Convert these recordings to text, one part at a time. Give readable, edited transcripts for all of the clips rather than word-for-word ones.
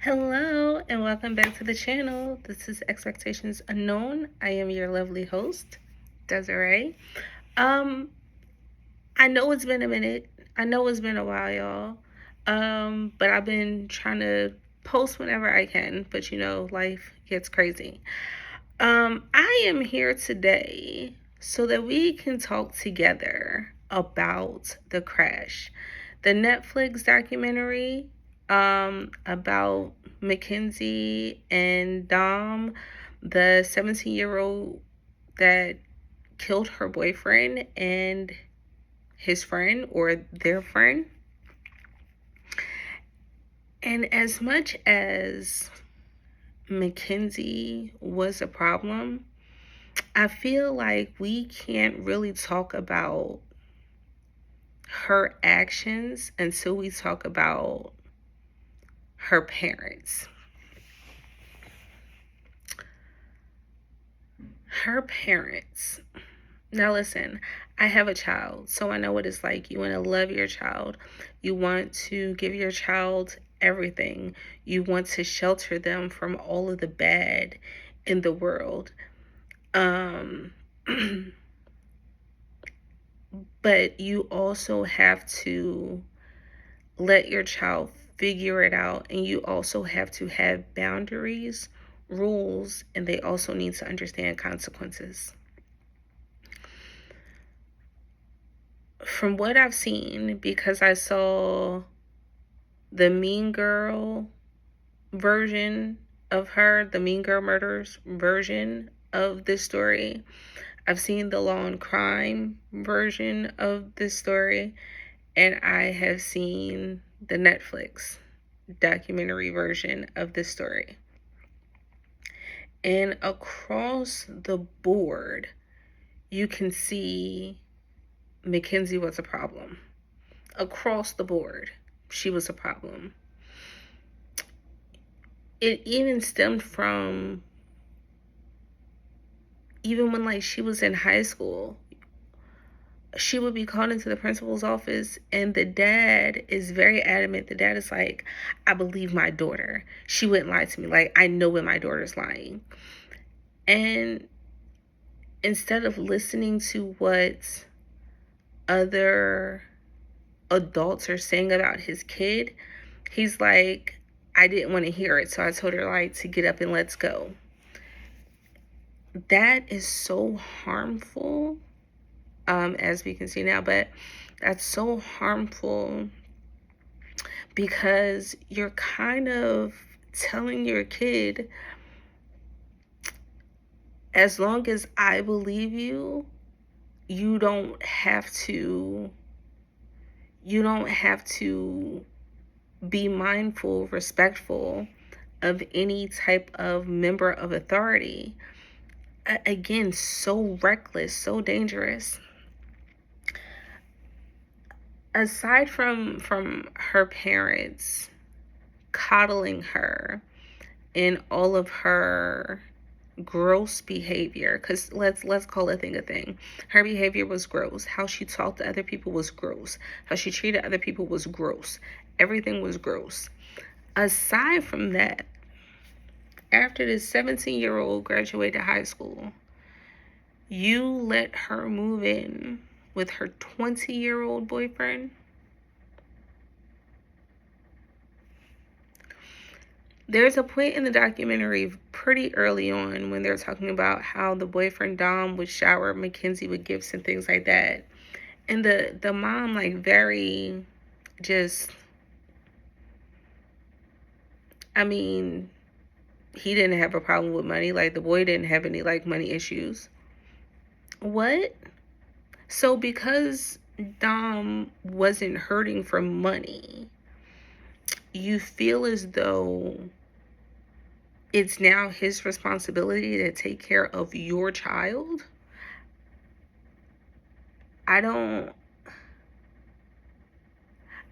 Hello and welcome back to the channel. This is Expectations Unknown. I am your lovely host, Desiree. Um, I know it's been a minute. I know it's been a while, y'all. But I've been trying to post whenever I can, but life gets crazy. I am here today so that we can talk together about The Crash, the Netflix documentary about Mackenzie and Dom, the 17-year-old that killed her boyfriend and his friend or their friend. And as much as Mackenzie was a problem, I feel like we can't really talk about her actions until we talk about her parents. Her parents. Now listen, I have a child, so I know what it's like. You want to love your child. You want to give your child everything. You want to shelter them from all of the bad in the world. But you also have to let your child figure it out, and you also have to have boundaries, rules, and they also need to understand consequences. From what I've seen, because I saw the Mean Girl version of her, the Mean Girl Murders version of this story, I've seen the Law and Crime version of this story, and I have seen the Netflix documentary version of this story. And across the board, you can see Mackenzie was a problem. Across the board, she was a problem. It even stemmed from even when she was in high school. She would be called into the principal's office, and the dad is very adamant. The dad is like, I believe my daughter. She wouldn't lie to me. Like, I know when my daughter's lying. And instead of listening to what other adults are saying about his kid, he's like, I didn't want to hear it, so I told her to get up and let's go. That is so harmful, as we can see now, but that's so harmful because you're kind of telling your kid, as long as I believe you, you don't have to be mindful, respectful of any type of member of authority. Again, so reckless, so dangerous. Aside from her parents coddling her and all of her gross behavior, because let's call a thing a thing. Her behavior was gross. How she talked to other people was gross. How she treated other people was gross. Everything was gross. Aside from that, after this 17-year-old graduated high school, you let her move in with her 20-year-old boyfriend. There's a point in the documentary pretty early on when they're talking about how the boyfriend Dom would shower Mackenzie with gifts and things like that. And the mom very just, I mean, he didn't have a problem with money. The boy didn't have any money issues. What? So because Dom wasn't hurting for money, you feel as though it's now his responsibility to take care of your child? I don't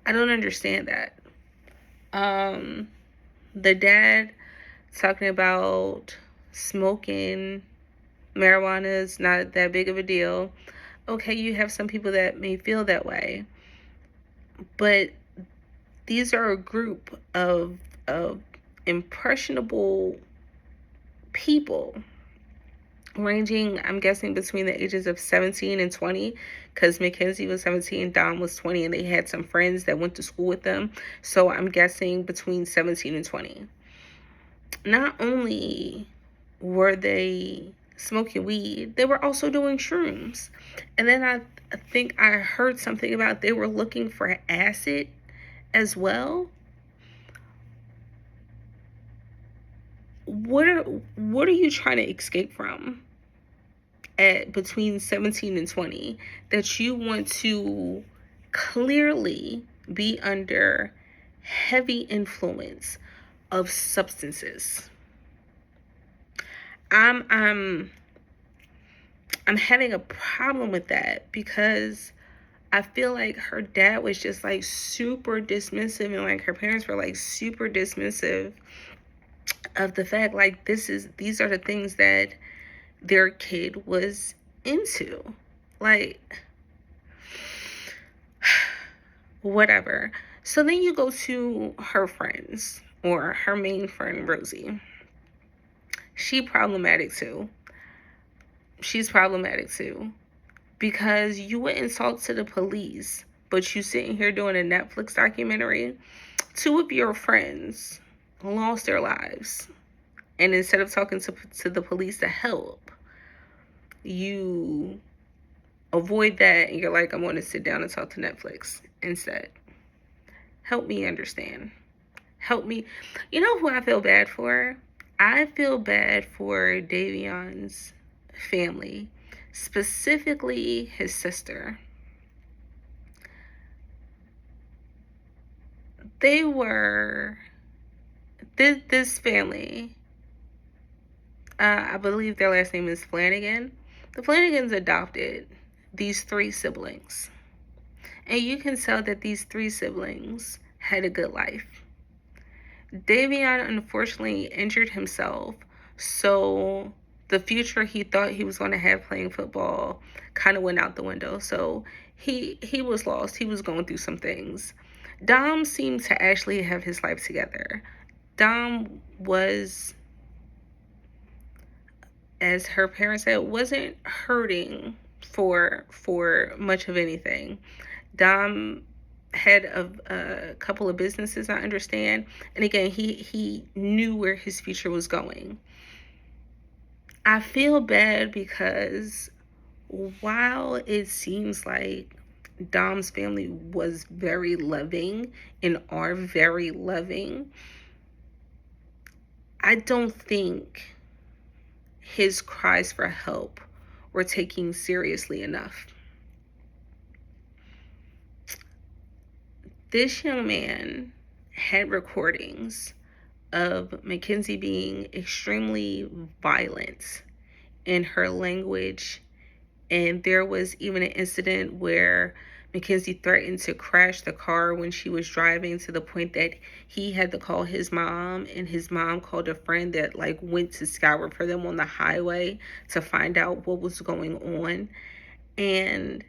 understand that. The dad talking about smoking marijuana is not that big of a deal. Okay, you have some people that may feel that way, but these are a group of impressionable people ranging, I'm guessing, between the ages of 17 and 20, because Mackenzie was 17, Dom was 20, and they had some friends that went to school with them. So I'm guessing between 17 and 20. Not only were they smoking weed, they were also doing shrooms. And then I think I heard something about they were looking for acid as well. What are you trying to escape from at between 17 and 20 that you want to clearly be under heavy influence of substances? I'm having a problem with that because I feel like her dad was just like super dismissive, and like her parents were like super dismissive of the fact like these are the things that their kid was into. Like, whatever. So then you go to her friends, or her main friend, Rosie. She's problematic too, because you wouldn't talk to the police, but you sitting here doing a Netflix documentary. Two of your friends lost their lives, and instead of talking to the police to help, you avoid that, and you're like, I'm going to sit down and talk to Netflix instead. Help me understand. Help me. You know who I feel bad for? I feel bad for Davion's family, specifically his sister. They were, this family, I believe their last name is Flanagan. The Flanagans adopted these 3 siblings. And you can tell that these 3 siblings had a good life. Davion unfortunately injured himself, so the future he thought he was going to have playing football kind of went out the window. So he was lost. He was going through some things. Dom seemed to actually have his life together. Dom was, as her parents said, wasn't hurting for much of anything. Dom had a couple of businesses, I understand, and again, he knew where his future was going. I feel bad because while it seems like Dom's family was very loving and are very loving, I don't think his cries for help were taken seriously enough. This young man had recordings of Mackenzie being extremely violent in her language, and there was even an incident where Mackenzie threatened to crash the car when she was driving, to the point that he had to call his mom, and his mom called a friend that like went to scour for them on the highway to find out what was going on. And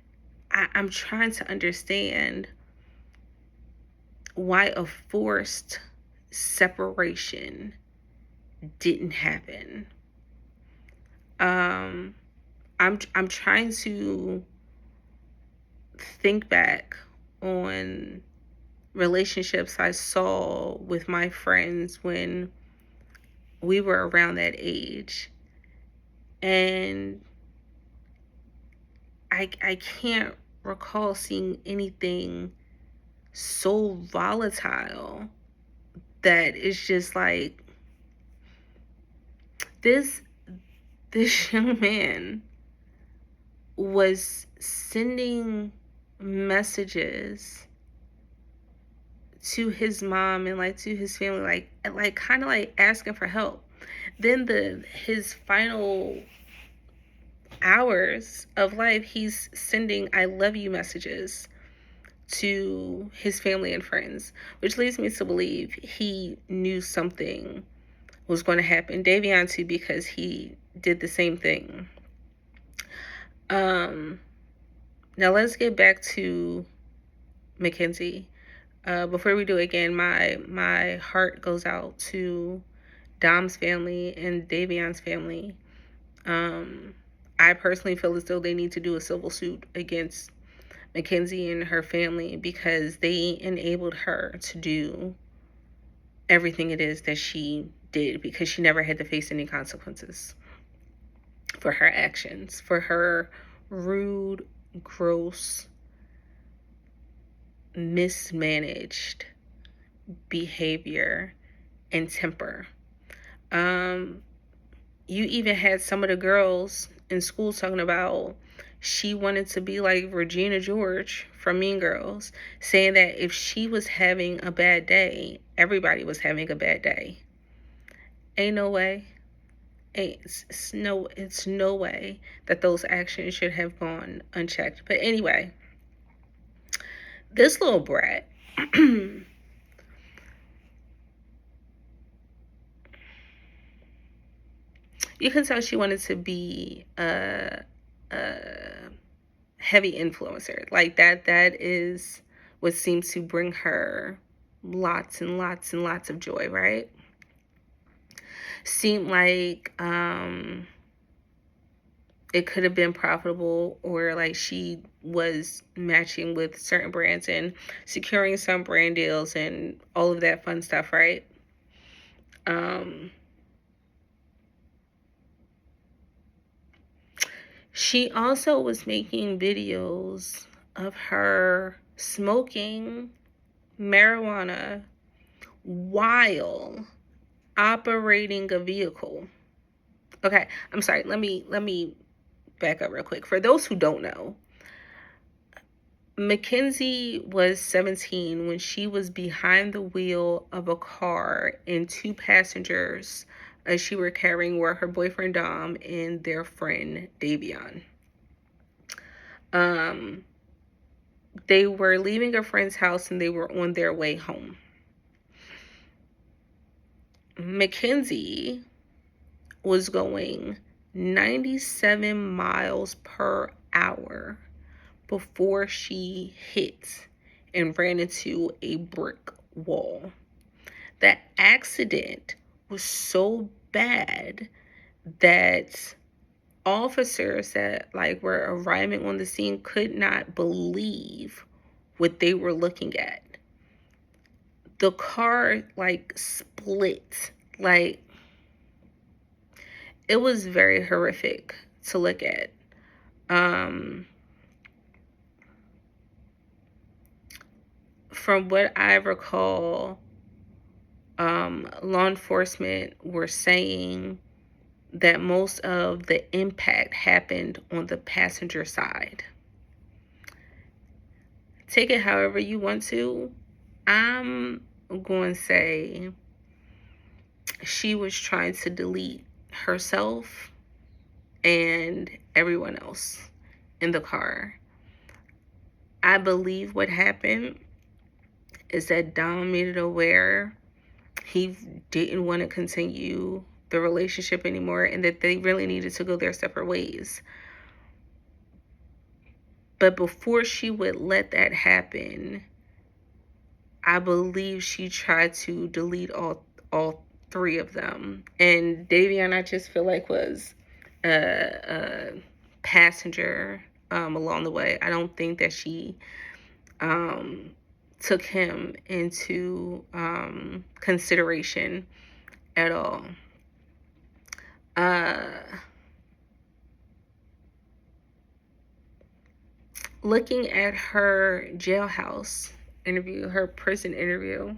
I'm trying to understand why a forced separation didn't happen. I'm trying to think back on relationships I saw with my friends when we were around that age, and I can't recall seeing anything so volatile that it's just like this young man was sending messages to his mom and like to his family, like kind of like asking for help. Then his final hours of life, he's sending I love you messages to his family and friends, which leads me to believe he knew something was going to happen. Davion too, because he did the same thing. Now let's get back to Mackenzie. before we do it again, my heart goes out to Dom's family and Davion's family. Um, I personally feel as though they need to do a civil suit against Kenzie and her family because they enabled her to do everything it is that she did, because she never had to face any consequences for her actions, for her rude, gross, mismanaged behavior and temper. You even had some of the girls in school talking about she wanted to be like Regina George from Mean Girls, saying that if she was having a bad day, everybody was having a bad day. Ain't no way. It's no way that those actions should have gone unchecked. But anyway, this little brat, you can tell she wanted to be a heavy influencer. Like that is what seems to bring her lots and lots and lots of joy, right? Seemed like it could have been profitable, or like she was matching with certain brands and securing some brand deals and all of that fun stuff, right? She also was making videos of her smoking marijuana while operating a vehicle. Okay, I'm sorry. Let me back up real quick. For those who don't know, Mackenzie was 17 when she was behind the wheel of a car, and two passengers as she were carrying were her boyfriend Dom and their friend Davion. They were leaving a friend's house and they were on their way home. Mackenzie was going 97 miles per hour before she hit and ran into a brick wall. That accident was so bad that officers that were arriving on the scene could not believe what they were looking at. The car split. It was very horrific to look at. From what I recall, law enforcement were saying that most of the impact happened on the passenger side. Take it however you want to. I'm going to say she was trying to delete herself and everyone else in the car. I believe what happened is that Dom made it aware he didn't want to continue the relationship anymore and that they really needed to go their separate ways. But before she would let that happen, I believe she tried to delete all three of them. And Davion, I just feel like, was a passenger along the way. I don't think that she took him into consideration at all. Looking at her jailhouse interview, her prison interview,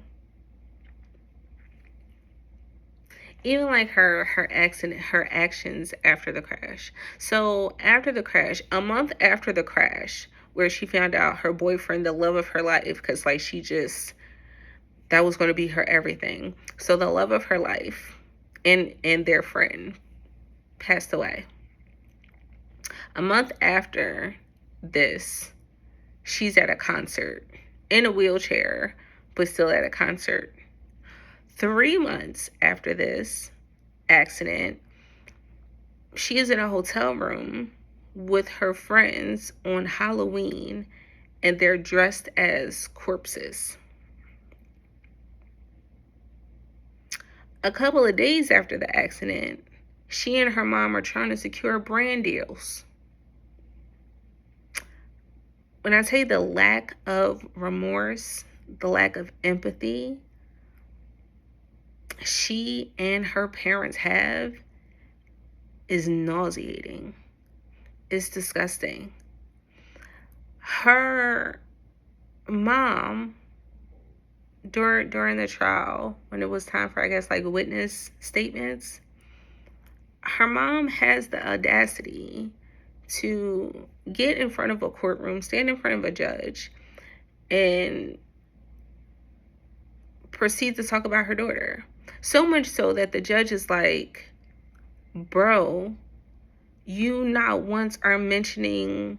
even her actions after the crash. So after the crash, a month after the crash, where she found out her boyfriend, the love of her life, because that was going to be her everything. So the love of her life and their friend passed away. A month after this, she's at a concert in a wheelchair, but still at a concert. 3 months after this accident, she is in a hotel room with her friends on Halloween, and they're dressed as corpses. A couple of days after the accident, she and her mom are trying to secure brand deals. When I say the lack of remorse, the lack of empathy she and her parents have is nauseating. It's disgusting. Her mom, during the trial, when it was time for, I guess, like witness statements, her mom has the audacity to get in front of a courtroom, stand in front of a judge, and proceed to talk about her daughter. So much so that the judge is like, bro, you not once are mentioning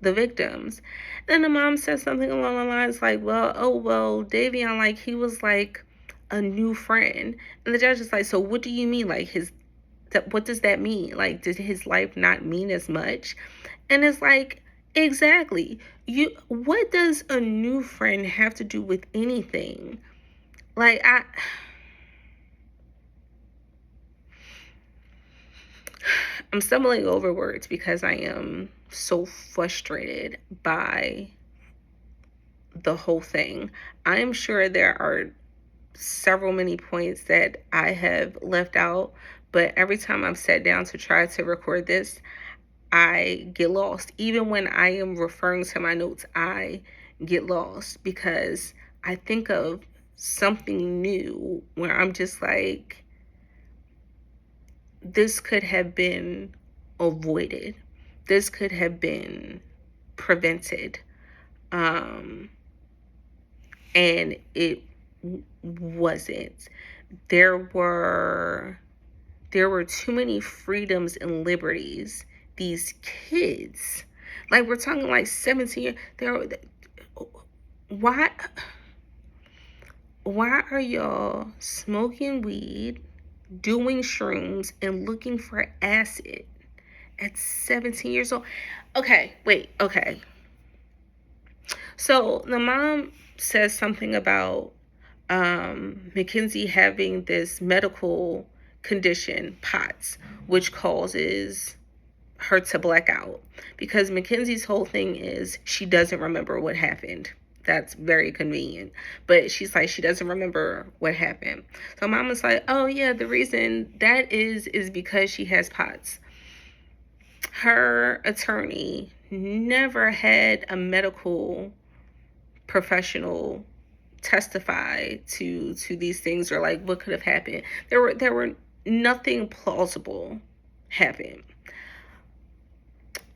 the victims. Then the mom says something along the lines like, well, Davion, like, he was like a new friend. And the judge is like, so what do you mean? Like, what does that mean? Like, did his life not mean as much? And it's like, exactly. What does a new friend have to do with anything? Like, I'm stumbling over words because I am so frustrated by the whole thing. I am sure there are many points that I have left out, but every time I've sat down to try to record this, I get lost. Even when I am referring to my notes, I get lost because I think of something new where I'm just like, this could have been avoided. This could have been prevented. And it wasn't. There were too many freedoms and liberties. These kids, like, we're talking like 17 years, why are y'all smoking weed, doing shrooms, and looking for acid at 17 years old? Okay. So the mom says something about Kenzie having this medical condition, POTS, which causes her to black out. Because Mackenzie's whole thing is she doesn't remember what happened. That's very convenient. But she's like, she doesn't remember what happened. So mama's like, oh yeah, the reason that is because she has POTS. Her attorney never had a medical professional testify to these things, or like what could have happened. There were nothing plausible happened.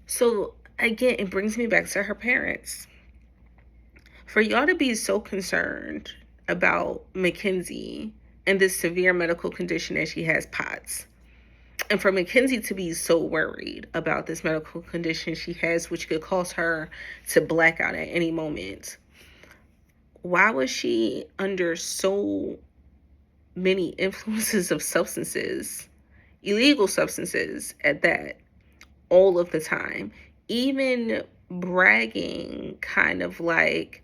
So again, it brings me back to her parents. For y'all to be so concerned about Mackenzie and this severe medical condition that she has, POTS, and for Mackenzie to be so worried about this medical condition she has, which could cause her to black out at any moment, why was she under so many influences of substances, illegal substances at that, all of the time? Even bragging, kind of like,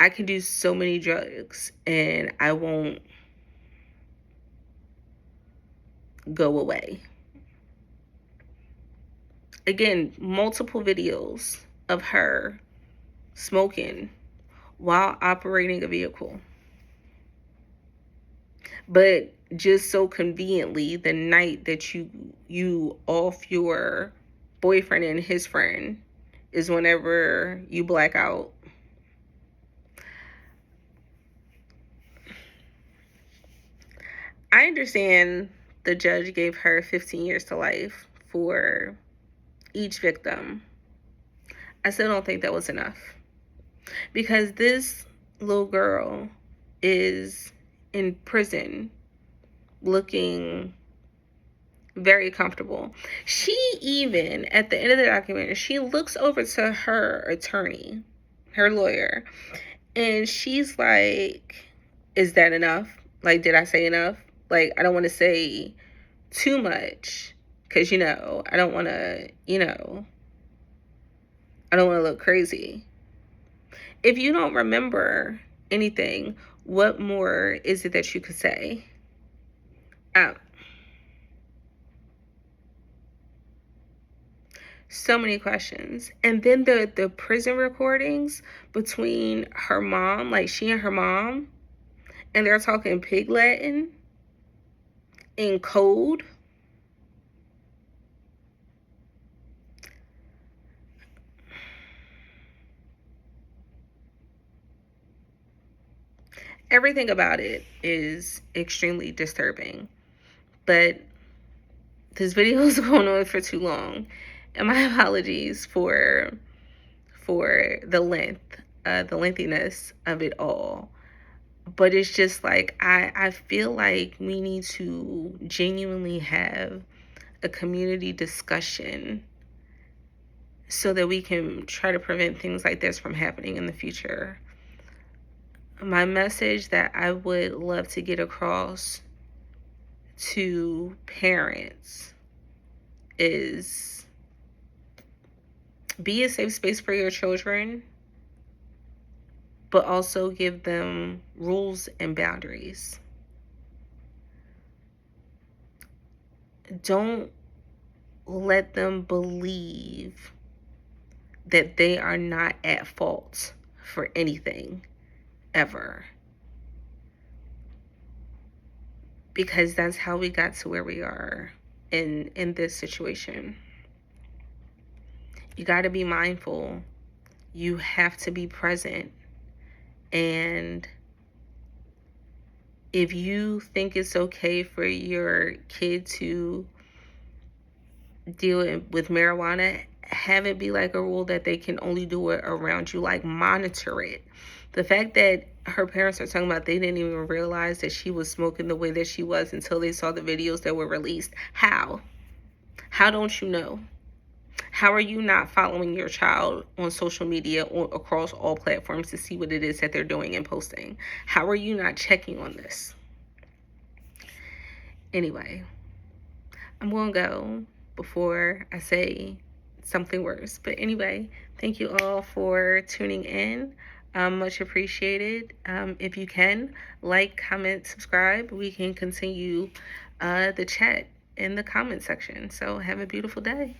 I can do so many drugs and I won't go away. Again, multiple videos of her smoking while operating a vehicle. But just so conveniently, the night that you off your boyfriend and his friend is whenever you black out. I understand the judge gave her 15 years to life for each victim. I still don't think that was enough. Because this little girl is in prison looking very comfortable. She even, at the end of the documentary, she looks over to her attorney, her lawyer, and she's like, is that enough? Like, did I say enough? Like, I don't want to say too much because, I don't want to, I don't want to look crazy. If you don't remember anything, what more is it that you could say? Uh, so many questions. And then the prison recordings between her mom, like she and her mom, and they're talking pig Latin in code. Everything about it is extremely disturbing. But this video is going on for too long, and my apologies for the lengthiness of it all. But it's just like I feel like we need to genuinely have a community discussion so that we can try to prevent things like this from happening in the future. My message that I would love to get across to parents is be a safe space for your children, but also give them rules and boundaries. Don't let them believe that they are not at fault for anything ever. Because that's how we got to where we are in this situation. You got to be mindful. You have to be present. And if you think it's okay for your kid to deal with marijuana, have it be like a rule that they can only do it around you, like monitor it. The fact that her parents are talking about they didn't even realize that she was smoking the way that she was until they saw the videos that were released. How? How don't you know? How are you not following your child on social media or across all platforms to see what it is that they're doing and posting? How are you not checking on this? Anyway, I'm going to go before I say something worse. But anyway, thank you all for tuning in. Much appreciated. If you can, like, comment, subscribe. We can continue the chat in the comment section. So have a beautiful day.